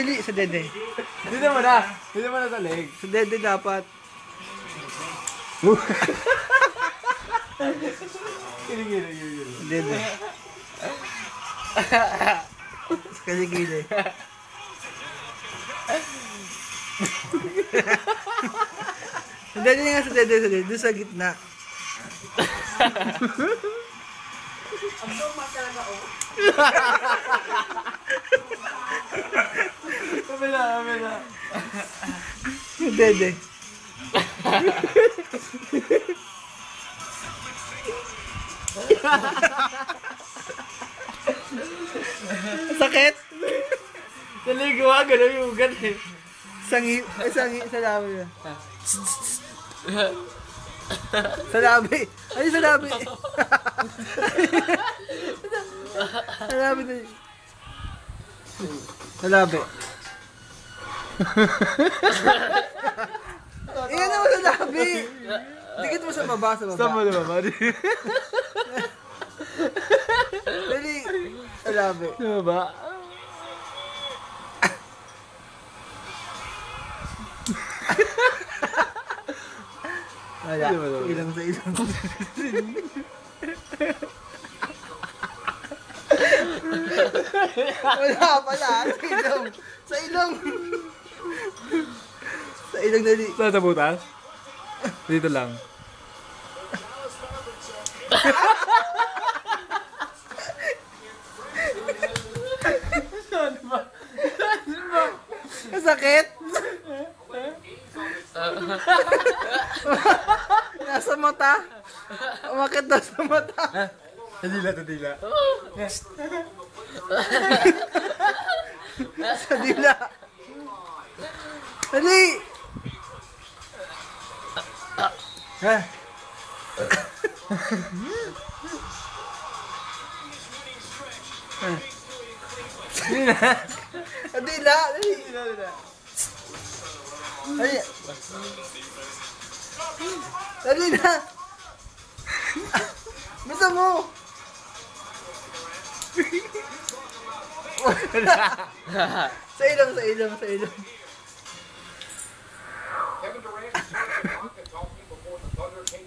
Dali, sa dede. Dito mo na. Dito mo na sa leg. Sa dede dapat. Gili. Sa dede. Sa kaligili. Sa dede nga, sa dede. Doon sa gitna. Ang soma talaga, oh. Kamila. Sa dede. Sakit? Sa leg mo, gano'n yung ugat eh. Sa labi na. Sa labi. Ay, sa labi. Sa labi na. Sa labi. Iyan naman sa labi. Dikit mo sa baba, sa baba. Saan mo na ba? Dali. Sa labi. Ano ba? Wala. Ilang sa ilang. Wala pala. Sa ilong. Sa ilong. Sa ilong dali. Saan sa butas? Dito lang. Sakit? Nasa mata. Umakit daw sa mata. Tadila. Sa dila. Dali! Ha? Sa dila. Dali. Dali. Dali na. Bisa mo. Sa ilong. Kevin Durant is talking before the Thunder came.